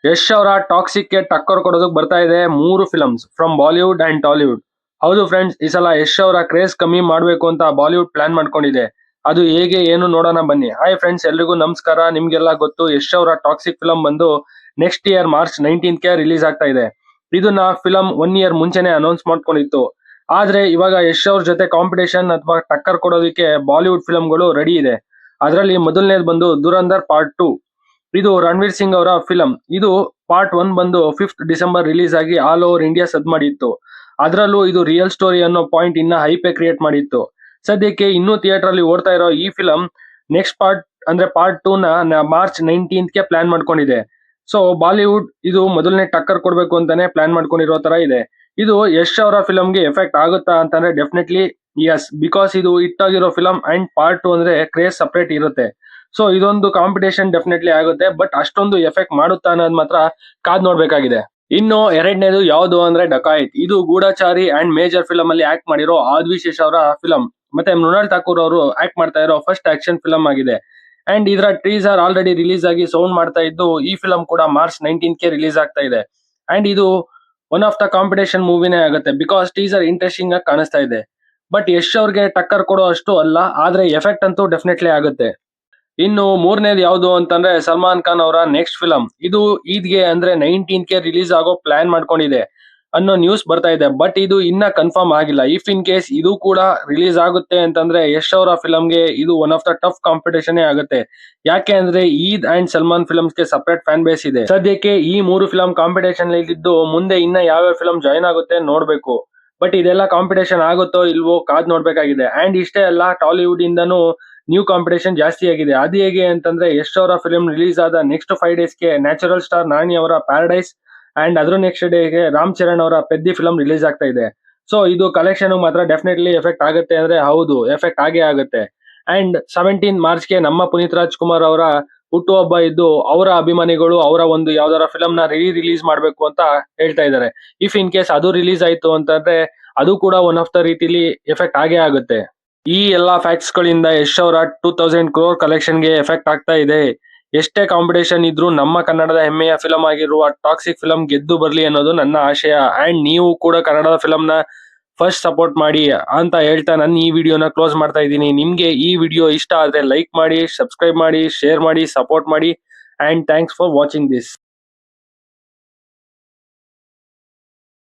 ಯಶ್ ಅವರ ಟಾಕ್ಸಿಕ್ ಗೆ ಟಕ್ಕರ್ ಕೊಡೋದಕ್ಕೆ ಬರ್ತಾ ಇದೆ 3 films from Bollywood and Tollywood. ಹೌದು ಫ್ರೆಂಡ್ಸ್, ಈ ಸಲ ಯಶ್ ಅವರ ಕ್ರೇಜ್ ಕಮ್ಮಿ ಮಾಡಬೇಕು ಅಂತ ಬಾಲಿವುಡ್ ಪ್ಲಾನ್ ಮಾಡ್ಕೊಂಡಿದೆ. ಅದು ಹೇಗೆ ಏನು ನೋಡೋಣ ಬನ್ನಿ. ಹಾಯ್ ಫ್ರೆಂಡ್ಸ್, ಎಲ್ರಿಗೂ ನಮಸ್ಕಾರ. ನಿಮ್ಗೆಲ್ಲ ಗೊತ್ತು, ಯಶ್ ಅವರ ಟಾಕ್ಸಿಕ್ ಫಿಲಂ ಬಂದು ನೆಕ್ಸ್ಟ್ ಇಯರ್ ಮಾರ್ಚ್ 19ಗೆ ರಿಲೀಸ್ ಆಗ್ತಾ ಇದೆ. ಇದನ್ನ ಫಿಲಂ 1 ಇಯರ್ ಮುಂಚೆನೆ ಅನೌನ್ಸ್ ಮಾಡ್ಕೊಂಡಿತ್ತು. ಆದ್ರೆ ಇವಾಗ ಯಶ್ ಅವ್ರ ಜೊತೆ ಕಾಂಪಿಟೇಷನ್ ಅಥವಾ ಟಕ್ಕರ್ ಕೊಡೋದಕ್ಕೆ ಬಾಲಿವುಡ್ ಫಿಲಂಗಳು ರೆಡಿ ಇದೆ. ಅದರಲ್ಲಿ ಮೊದಲನೇದು ಬಂದು ದುರಂಧರ್ ಪಾರ್ಟ್ 2. ಇದು ರಣವೀರ್ ಸಿಂಗ್ ಅವರ ಫಿಲಂ. ಇದು ಪಾರ್ಟ್ 1 ಬಂದು 5th ಡಿಸೆಂಬರ್ ರಿಲೀಸ್ ಆಗಿ ಆಲ್ ಓವರ್ ಇಂಡಿಯಾ ಸದ್ ಮಾಡಿತ್ತು. ಅದರಲ್ಲೂ ಇದು ರಿಯಲ್ ಸ್ಟೋರಿ ಅನ್ನೋ ಪಾಯಿಂಟ್ ಇನ್ನ ಹೈಪೆ ಕ್ರಿಯೇಟ್ ಮಾಡಿತ್ತು. ಸದ್ಯಕ್ಕೆ ಇನ್ನೂ ಥಿಯೇಟರ್ ಅಲ್ಲಿ ಓಡ್ತಾ ಇರೋ ಈ ಫಿಲಂ ನೆಕ್ಸ್ಟ್ ಪಾರ್ಟ್ ಅಂದ್ರೆ ಪಾರ್ಟ್ 2 ನ ಮಾರ್ಚ್ 19ಗೆ ಪ್ಲಾನ್ ಮಾಡ್ಕೊಂಡಿದೆ. ಸೊ ಬಾಲಿವುಡ್ ಇದು ಮೊದಲನೇ ಟಕ್ಕರ್ ಕೊಡ್ಬೇಕು ಅಂತಾನೆ ಪ್ಲಾನ್ ಮಾಡ್ಕೊಂಡಿರೋ ತರ ಇದೆ. ಇದು ಯಶ್ ಅವರ ಫಿಲಂಗೆ ಎಫೆಕ್ಟ್ ಆಗುತ್ತಾ ಅಂತಂದ್ರೆ ಡೆಫಿನೆಟ್ಲಿ ಯಸ್, ಬಿಕಾಸ್ ಇದು ಹಿಟ್ ಆಗಿರೋ ಫಿಲಂ ಅಂಡ್ ಪಾರ್ಟ್ 2 ಅಂದ್ರೆ ಕ್ರೇಜ್ ಸಪರೇಟ್ ಇರುತ್ತೆ. ಸೊ ಇದೊಂದು ಕಾಂಪಿಟೇಷನ್ ಡೆಫಿನೆಟ್ಲಿ ಆಗುತ್ತೆ, ಬಟ್ ಅಷ್ಟೊಂದು ಎಫೆಕ್ಟ್ ಮಾಡುತ್ತಾ ಅನ್ನೋದು ಮಾತ್ರ ಕಾದ್ ನೋಡ್ಬೇಕಾಗಿದೆ. ಇನ್ನು ಎರಡನೇದು ಯಾವುದು ಅಂದ್ರೆ ಡಕಾಯಿತ್. ಇದು ಗೂಢಚಾರಿ ಅಂಡ್ ಮೇಜರ್ ಫಿಲಂ ಅಲ್ಲಿ ಆಕ್ಟ್ ಮಾಡಿರೋ ಆದಿಶೇಷ್ ಅವರ ಫಿಲಂ. ಮತ್ತೆ ಮೃಣಾಲ್ ಠಾಕೂರ್ ಅವರು ಆಕ್ಟ್ ಮಾಡ್ತಾ ಇರೋ ಫಸ್ಟ್ ಆಕ್ಷನ್ ಫಿಲಂ ಆಗಿದೆ. ಅಂಡ್ ಇದರ ಟೀಸರ್ ಆಲ್ರೆಡಿ ರಿಲೀಸ್ ಆಗಿ ಸೌಂಡ್ ಮಾಡ್ತಾ ಇದ್ದು, ಈ ಫಿಲಂ ಕೂಡ ಮಾರ್ಚ್ 19ಗೆ ರಿಲೀಸ್ ಆಗ್ತಾ ಇದೆ. ಅಂಡ್ ಇದು ಒನ್ ಆಫ್ ದ ಕಾಂಪಿಟೇಷನ್ ಮೂವಿನೇ ಆಗುತ್ತೆ, ಬಿಕಾಸ್ ಟೀಸರ್ ಇಂಟ್ರೆಸ್ಟಿಂಗ್ ಆಗಿ ಕಾಣಿಸ್ತಾ ಇದೆ. ಬಟ್ ಯಶ್ ಅವ್ರಿಗೆ ಟಕ್ಕರ್ ಕೊಡೋ ಅಷ್ಟು ಅಲ್ಲ, ಆದ್ರೆ ಎಫೆಕ್ಟ್ ಅಂತೂ ಡೆಫಿನೆಟ್ಲಿ ಆಗುತ್ತೆ. ಇನ್ನು ಮೂರನೇದು ಯಾವುದು ಅಂತಂದ್ರೆ ಸಲ್ಮಾನ್ ಖಾನ್ ಅವರ ನೆಕ್ಸ್ಟ್ ಫಿಲಂ. ಇದು ಈದ್ಗೆ ಅಂದ್ರೆ 19ಗೆ ರಿಲೀಸ್ ಆಗೋ ಪ್ಲಾನ್ ಮಾಡ್ಕೊಂಡಿದೆ ಅನ್ನೋ ನ್ಯೂಸ್ ಬರ್ತಾ ಇದೆ. ಬಟ್ ಇದು ಇನ್ನ ಕನ್ಫರ್ಮ್ ಆಗಿಲ್ಲ. ಇಫ್ ಇನ್ ಕೇಸ್ ಇದು ಕೂಡ ರಿಲೀಸ್ ಆಗುತ್ತೆ ಅಂತಂದ್ರೆ ಯಶ್ ಅವರ ಫಿಲಂಗೆ ಇದು one of the tough competition ಆಗುತ್ತೆ. ಯಾಕೆ ಅಂದ್ರೆ ಈದ್ ಅಂಡ್ ಸಲ್ಮಾನ್ ಫಿಲಮ್ಸ್ ಗೆ ಸಪರೇಟ್ ಫ್ಯಾನ್ ಬೇಸ್ ಇದೆ. ಸದ್ಯಕ್ಕೆ ಈ 3 ಫಿಲಂ ಕಾಂಪಿಟೇಷನ್ ಇದ್ದು, ಮುಂದೆ ಇನ್ನ ಯಾವ್ಯಾವ ಫಿಲಂ ಜಾಯ್ನ್ ಆಗುತ್ತೆ ನೋಡ್ಬೇಕು. ಬಟ್ ಇದೆಲ್ಲ ಕಾಂಪಿಟೇಷನ್ ಆಗುತ್ತೋ ಇಲ್ವೋ ಕಾದ್ ನೋಡ್ಬೇಕಾಗಿದೆ. ಅಂಡ್ ಇಷ್ಟೇ ಅಲ್ಲ, ಟಾಲಿವುಡ್ ಇಂದನೂ ನ್ಯೂ ಕಾಂಪಿಟೇಷನ್ ಜಾಸ್ತಿ ಆಗಿದೆ. ಅದು ಹೇಗೆ ಅಂತಂದ್ರೆ ಯಶ್ ಅವರ ಫಿಲ್ಮ್ ರಿಲೀಸ್ ಆದ ನೆಕ್ಸ್ಟ್ 5 ಡೇಸ್ಗೆ ನ್ಯಾಚುರಲ್ ಸ್ಟಾರ್ ನಾನಿ ಅವರ ಪ್ಯಾರಡೈಸ್ ಅಂಡ್ ಅದ್ರ ನೆಕ್ಸ್ಟ್ ಡೇಗೆ ರಾಮ್ ಚರಣ್ ಅವರ ಪೆದ್ದಿ ಫಿಲಂ ರಿಲೀಸ್ ಆಗ್ತಾ ಇದೆ. ಸೊ ಇದು ಕಲೆಕ್ಷನ್ ಮಾತ್ರ ಡೆಫಿನೆಟ್ಲಿ ಎಫೆಕ್ಟ್ ಆಗುತ್ತೆ ಅಂದ್ರೆ ಹೌದು, ಎಫೆಕ್ಟ್ ಆಗೇ ಆಗುತ್ತೆ. ಅಂಡ್ 17 ಮಾರ್ಚ್ಗೆ ನಮ್ಮ ಪುನೀತ್ ರಾಜ್ಕುಮಾರ್ ಅವರ ಹುಟ್ಟುಹಬ್ಬ ಇದ್ದು, ಅವರ ಅಭಿಮಾನಿಗಳು ಅವರ ಒಂದು ಯಾವ್ದಾರ ಫಿಲಂ ನ ರಿಲೀಸ್ ಮಾಡ್ಬೇಕು ಅಂತ ಹೇಳ್ತಾ ಇದ್ದಾರೆ. ಇಫ್ ಇನ್ ಕೇಸ್ ಅದು ರಿಲೀಸ್ ಆಯ್ತು ಅಂತಂದ್ರೆ ಅದು ಕೂಡ ಒನ್ ಆಫ್ ದ ರೀತಿಲಿ ಎಫೆಕ್ಟ್ ಆಗೇ ಆಗುತ್ತೆ. ಈ ಎಲ್ಲಾ ಫ್ಯಾಕ್ಟ್ಸ್ ಗಳಿಂದ ಯಶ್ ಅವರ 2000 crore ಕಲೆಕ್ಷನ್ಗೆ ಎಫೆಕ್ಟ್ ಆಗ್ತಾ ಇದೆ. ಎಷ್ಟೇ ಕಾಂಪಿಟೇಷನ್ ಇದ್ರೂ ನಮ್ಮ ಕನ್ನಡದ ಹೆಮ್ಮೆಯ ಫಿಲಂ ಆಗಿರುವ ಟಾಕ್ಸಿಕ್ ಫಿಲಂ ಗೆದ್ದು ಬರ್ಲಿ ಅನ್ನೋದು ನನ್ನ ಆಶಯ. ಅಂಡ್ ನೀವು ಕೂಡ ಕನ್ನಡದ ಫಿಲಂ ನ ಫಸ್ಟ್ ಸಪೋರ್ಟ್ ಮಾಡಿ ಅಂತ ಹೇಳ್ತಾ ನನ್ನ ಈ ವಿಡಿಯೋನ ಕ್ಲೋಸ್ ಮಾಡ್ತಾ ಇದ್ದೀನಿ. ನಿಮ್ಗೆ ಈ ವಿಡಿಯೋ ಇಷ್ಟ ಆದ್ರೆ ಲೈಕ್ ಮಾಡಿ, ಸಬ್ಸ್ಕ್ರೈಬ್ ಮಾಡಿ, ಶೇರ್ ಮಾಡಿ, ಸಪೋರ್ಟ್ ಮಾಡಿ. And thanks for watching this.